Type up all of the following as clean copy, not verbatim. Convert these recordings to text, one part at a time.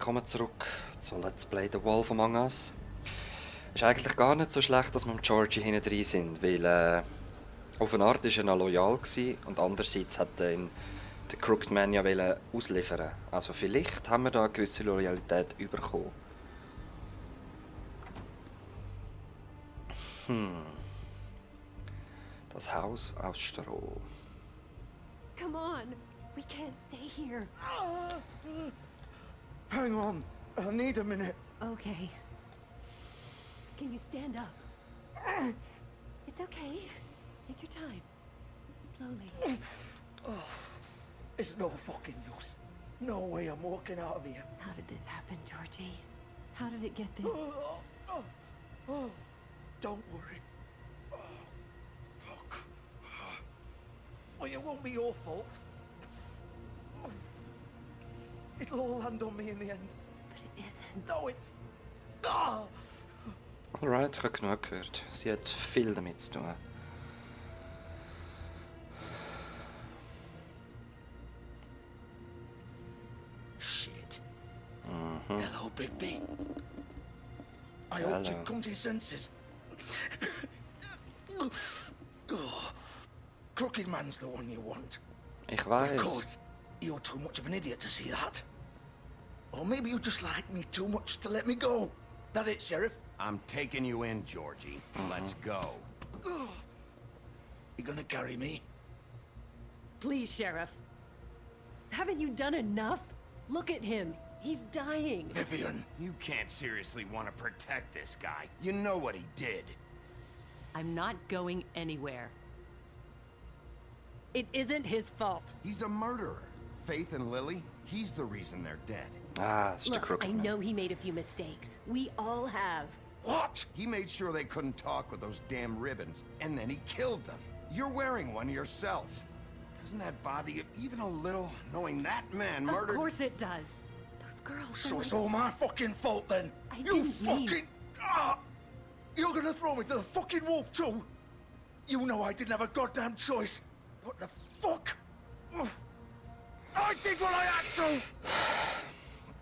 willkommen zurück zu Let's Play The Wolf Among Us. Ist eigentlich gar nicht so schlecht, dass wir mit Georgie hinten drin sind, weil auf eine Art war er noch loyal gewesen, und andererseits hat ihn der Crooked Man ja ausliefern. Also vielleicht haben wir da eine gewisse Loyalität bekommen. Das Haus aus Stroh. Come on, we can't stay here. Hang on, I need a minute. Okay. Can you stand up? It's okay. Take your time. Slowly. It's no fucking use. No way I'm walking out of here. How did this happen, Georgie? How did it get this? Don't worry. Fuck. Well, it won't be your fault. It'll all land on me in the end. But it isn't. No, it's... Ah! Alright, ich habe genug gehört. Sie hat viel damit zu tun. Shit. Hello, Bigby. I hope you've come to your senses. Crooked Man's the one you want. Ich But of weiß. course, you're too much of an idiot to see that. Or maybe you just like me too much to let me go. That it, Sheriff? I'm taking you in, Georgie. Let's go. You gonna carry me? Please, Sheriff. Haven't you done enough? Look at him. He's dying. Vivian. You can't seriously want to protect this guy. You know what he did. I'm not going anywhere. It isn't his fault. He's a murderer. Faith and Lily, he's the reason they're dead. Ah, it's the Look, I Crooked Man. know he made a few mistakes. We all have. What? He made sure they couldn't talk with those damn ribbons, and then he killed them. You're wearing one yourself. Doesn't that bother you even a little, knowing that man murdered... Of course it does. Those girls... So it's all my fucking fault then? I You didn't fucking... mean- Ah! You're gonna throw me to the fucking wolf too? You know I didn't have a goddamn choice. What the fuck? Ugh. I did what I had to!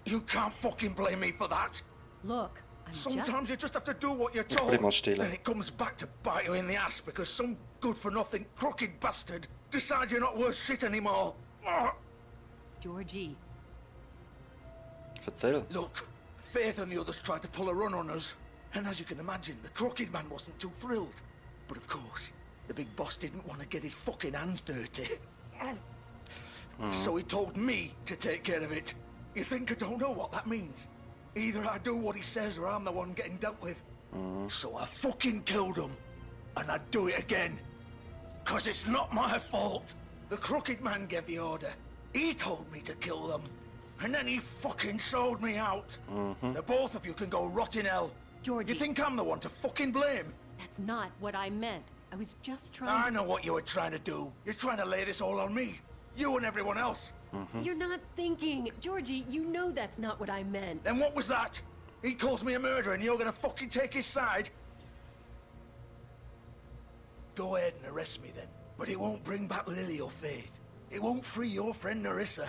You can't fucking blame me for that. Look, I'm Sometimes you just have to do what you're told. bleib mal still. Then it comes back to bite you in the ass because some good-for-nothing crooked bastard decides you're not worth shit anymore. Ugh. Georgie, Erzähl. Look, Faith and the others tried to pull a run on us. And as you can imagine, the Crooked Man wasn't too thrilled. But of course, the big boss didn't want to get his fucking hands dirty. So he told me to take care of it. You think I don't know what that means? Either I do what he says or I'm the one getting dealt with. So I fucking killed him. And I'd do it again. 'Cause it's not my fault. The Crooked Man gave the order. He told me to kill them. And then he fucking sold me out. The both of you can go rot in hell. Georgie. You think I'm the one to fucking blame? that's not what I meant. I was just I trying know what you were trying to do. You're trying to lay this all on me. You and everyone else. You're not thinking. Georgie, you know that's not what I meant. Then what was that? He calls me a murderer and you're gonna fucking take his side? Go ahead and arrest me then. But it won't bring back Lily or Faith. It won't free your friend Narissa.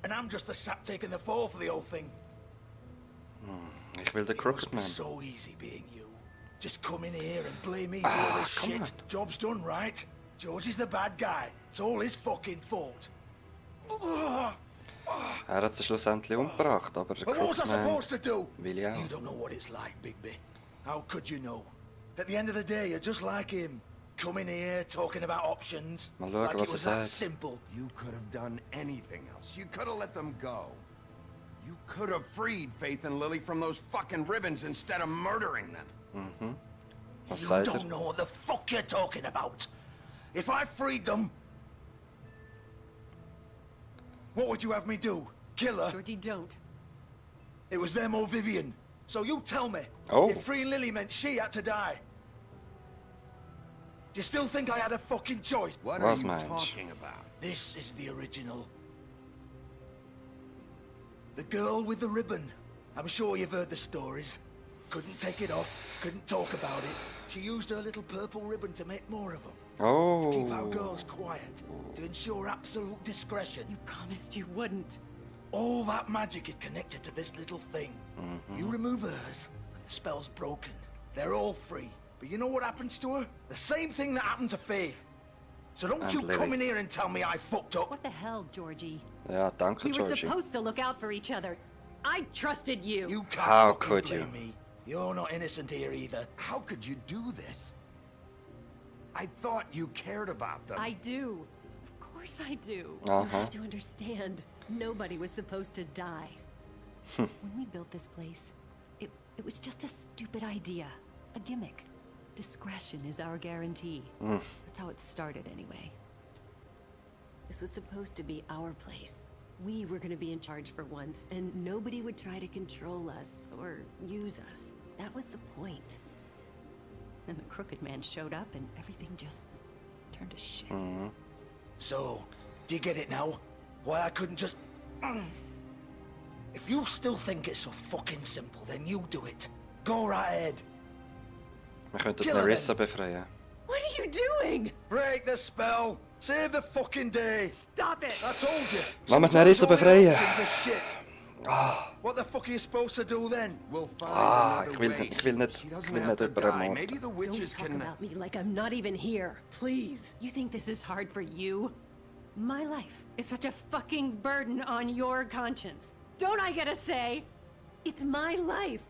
And I'm just the sap taking the fall for the whole thing. Ich will den Crooked Man. It's so easy being you. Just come in here and blame me for all this come shit. on. Job's done, right? George is the bad guy. It's all his fucking fault. Er hat sie schlussendlich umgebracht, aber der But what was I Crooked Man supposed to do? will ja You auch. don't know what it's like, Bigby. How could you know? At the end of the day, you're just like him. Coming here, talking about options. Mal schauen, like it was was er that sagt. simple. You could have done anything else. You could have let them go. You could have freed Faith and Lily from those fucking ribbons instead of murdering them. Was You sagt er? don't know what the fuck you're talking about. If I freed them... What would you have me do? Kill her? Georgie, don't. It was them or Vivian. So you tell me. Oh. If freeing Lily meant she had to die. Do you still think I had a fucking choice? What Was are you meint? talking about? This is the original. The girl with the ribbon. I'm sure you've heard the stories. Couldn't take it off, couldn't talk about it. She used her little purple ribbon to make more of them. To keep our Oh. girls quiet. To ensure absolute discretion. You promised you wouldn't. All that magic is connected to this little thing. You remove hers, and the spell's broken. They're all free. But you know what happens to her? The same thing that happened to Faith. So don't And you Lily. come in here and tell me I fucked up. What the hell, Georgie? Ja, danke, We were Georgie. supposed to look out for each other. I trusted you. You can't How fucking could blame you? me. You're not innocent here either. How could you do this? I thought you cared about them. I do. Of course I do. You Uh-huh. have to understand. Nobody was supposed to die. When we built this place, it was just a stupid idea. A gimmick. Discretion is our guarantee. That's how it started anyway. This was supposed to be our place. We were gonna be in charge for once, and nobody would try to control us or use us. That was the point. Then the crooked man showed up and everything just turned to shit. So, do you get it now? Why I couldn't just... If you still think it's so fucking simple, then you do it. Go right ahead. Wir könnten Kill her Nerissa befreien. What are you doing? Break the spell. Save the fucking day. Stop it! I told you. Lass mich Sometimes Nerissa all the befreien. options are shit. What the fuck are you supposed to do then? We'll find Ah, another ich way. will nicht, She ich doesn't will have nicht to jemanden die. ermorden. Maybe the Don't witches talk can... about me like I'm not even here. Please. You think this is hard for you? My life is such a fucking burden on your conscience. Don't I get a say? It's my life.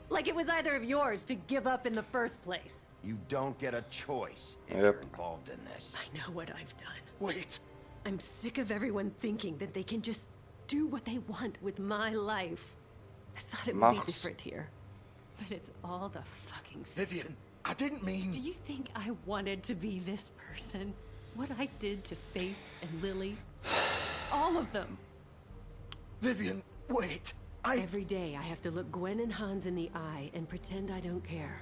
Like it was either of yours to give up in the first place. You don't get a choice if Yep. you're involved in this. I know what I've done. Wait. I'm sick of everyone thinking that they can just do what they want with my life. I thought it would be Macht's. different here. But it's all the fucking same. Vivian, I didn't mean... Do you think I wanted to be this person? What I did to Faith and Lily? To all of them. Vivian, wait. Every day I have to look Gwen and Hans in the eye and pretend I don't care.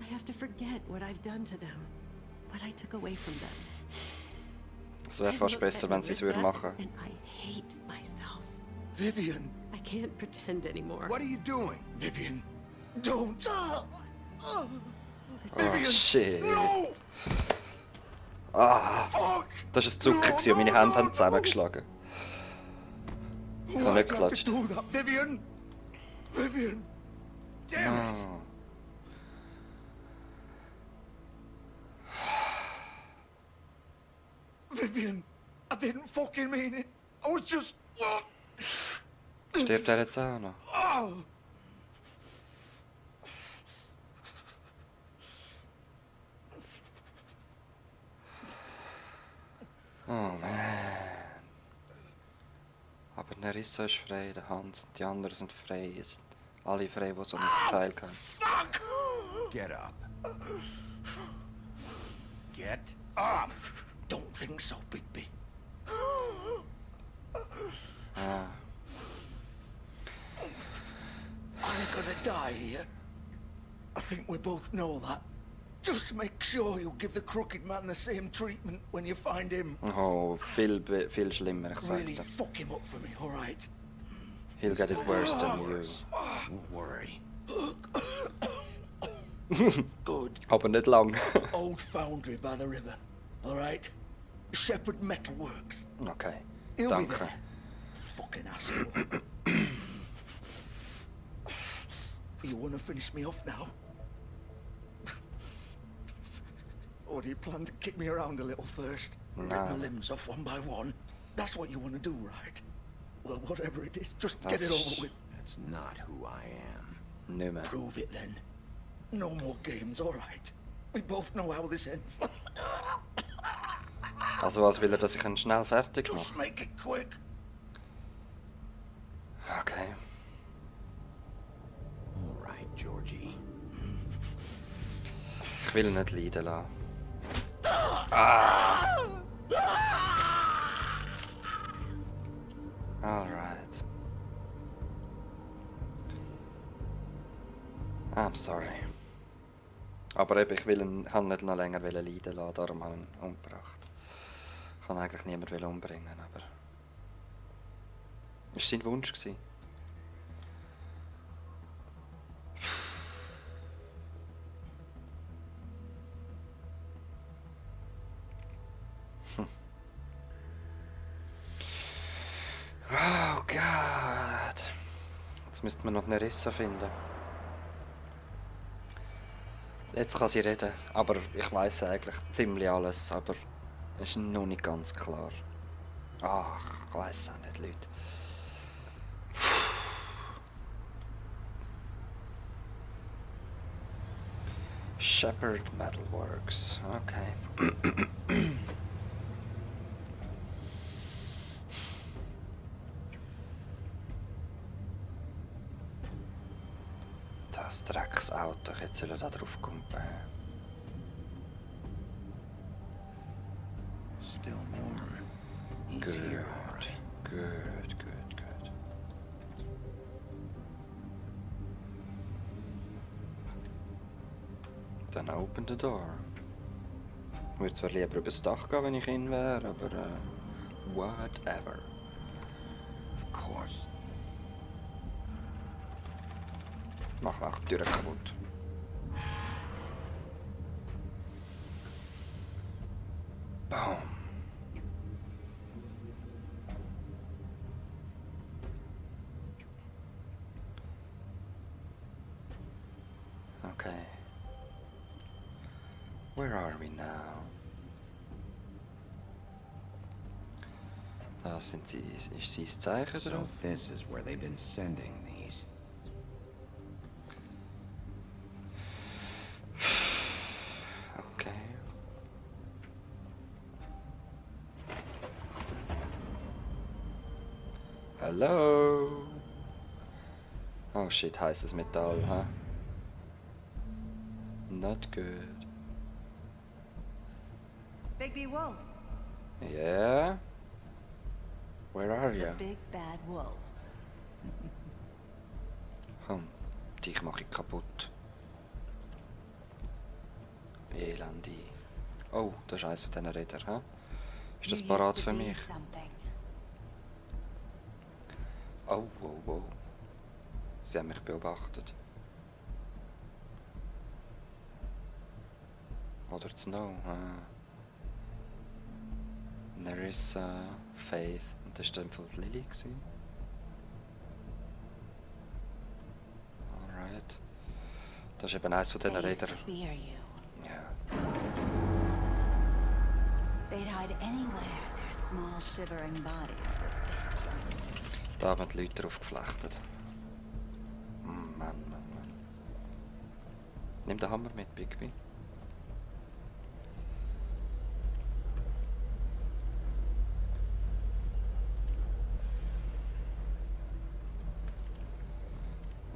I have to forget what I've done to them. What I took away from them. Es wäre I fast look besser, at wenn sie es Marissa würden machen. And I hate myself. Vivian. I can't pretend anymore. What are you doing? Vivian. Don't. Oh, shit. No! Fuck! Das war ein Zucker gewesen und meine Hände haben zusammengeschlagen. Ich habe nicht Why'd you have geklatscht. to do that, Vivian? Vivian. Damn it! Vivian, I didn't fucking mean it. I was just... Stirbt er jetzt auch noch? Oh. Oh man. Aber Nerissa ist frei, der Hans und die anderen sind frei. Es sind alle frei, die so ein Teil haben. Fuck! Get up. Get up! Don't think so, Bigby. Ah. I'm gonna die here. I think we both know that. Just make sure you give the crooked man the same treatment when you find him. Oh, viel schlimmer, ich Really sag's dir. fuck him up for me, alright? He'll get it worse than you. Don't worry. Good. Aber nicht lang. Old foundry by the river, alright? Shepherd Metalworks. Okay, He'll be danke. there. Fucking asshole. You wanna finish me off now? Or do you plan to kick me around a little first? Rip No. my limbs off one by one? That's what you want to do, right? Well, whatever it is, just get it That's- over with. That's not who I am. Nicht mehr. Prove it then. No more games, all right? We both know how this ends. Also was will er, dass ich ihn schnell fertig Just mache? make it quick. Okay. All right, Georgie. Ich will ihn nicht leiden lassen. Alright. I'm sorry. Aber eben, ich will ihn, habe nicht noch länger leiden lassen, darum habe ich ihn umgebracht. Ich kann eigentlich niemanden umbringen, aber... Es war sein Wunsch gewesen. Gott. Jetzt müsste man noch eine Risse finden. Jetzt kann sie reden, aber ich weiß eigentlich ziemlich alles, aber es ist noch nicht ganz klar. Ach, ich weiß auch nicht, Leute. Shepherd Metalworks, okay. Das Drecksauto, jetzt soll er da drauf kommen. Still warm. He's Good, here, all right. good. Dann open the door. Ich würde zwar lieber übers Dach gehen, wenn ich ihn wäre, aber whatever. Of course. Mach auch die Tür kaputt. Boom. Okay. Where are we now? Da sind sie, ist sein Zeichen So drauf. this is where they've been sending these. Okay. Hello. Oh shit, heißes Metall, huh? Not good. Bigby Wolf. Yeah? Where are The you? big bad wolf. Dich mache ich kaputt. Elende. Oh, das ist eins von diesen Rädern, hä? Ist das You parat used to für be mich? something. Oh, wow, wow. Sie haben mich beobachtet. Oder Snow, Nerissa, Faith. Und das war dann von Lily. Alright. Das ist eben eins von diesen They used Rädern. to fear you. Ja. They'd hide anywhere their small shivering bodies would fit. Da haben die Leute drauf geflechtet. Mann. Nimm den Hammer mit, Bigby.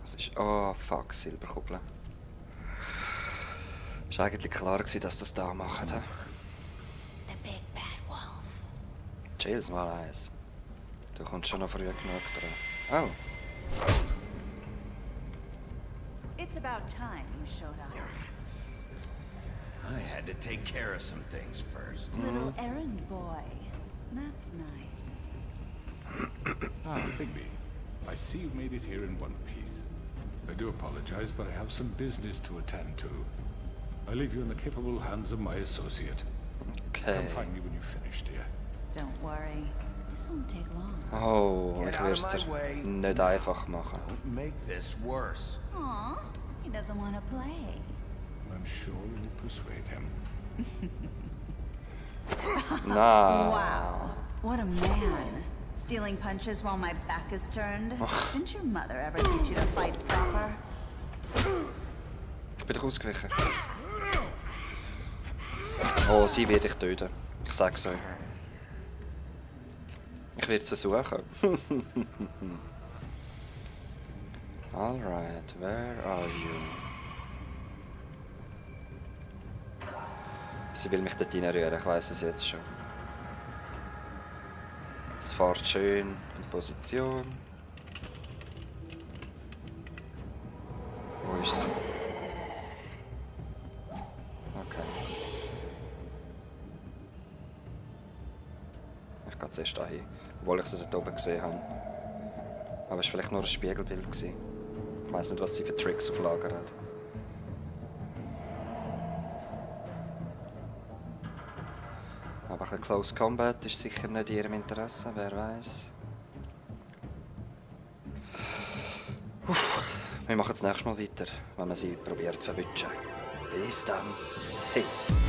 Was ist... Oh, fuck, Silberkugeln. Es war eigentlich klar, dass das da machen. He? The big bad wolf. Chills mal eins. Du kommst schon noch früh genug dran. Oh. It's about time you showed up. I had to take care of some things first. Little errand boy. That's nice. Ah, Bigby. I see you made it here in one piece. I do apologize, but I have some business to attend to. I leave you in the capable hands of my associate. Okay. Come find me when you've finished, dear. Don't worry. This won't take long. Oh, Get ich out würde of es my way. dir nicht einfach machen. Don't make this worse. Aw, he doesn't want to play. I'm sure you'll persuade him. Na. Wow, what a man. Stealing punches while my back is turned. Didn't your mother ever teach you to fight proper? Ich bin doch ausgewichen. Oh, sie wird dich töten. Ich sag's euch. Ich werde es versuchen. Alright, where are you? Sie will mich dort reinrühren, ich weiss es jetzt schon. Es fährt schön in Position. Wo ist sie? Okay. Ich gehe zuerst dahin, obwohl ich sie dort oben gesehen habe. Aber es war vielleicht nur ein Spiegelbild. Ich weiss nicht, was sie für Tricks auf Lager hat. Aber ein Close Combat ist sicher nicht in ihrem Interesse, wer weiß. wir machen das nächste Mal weiter, wenn wir sie probieren zu verwischen. Bis dann. Peace.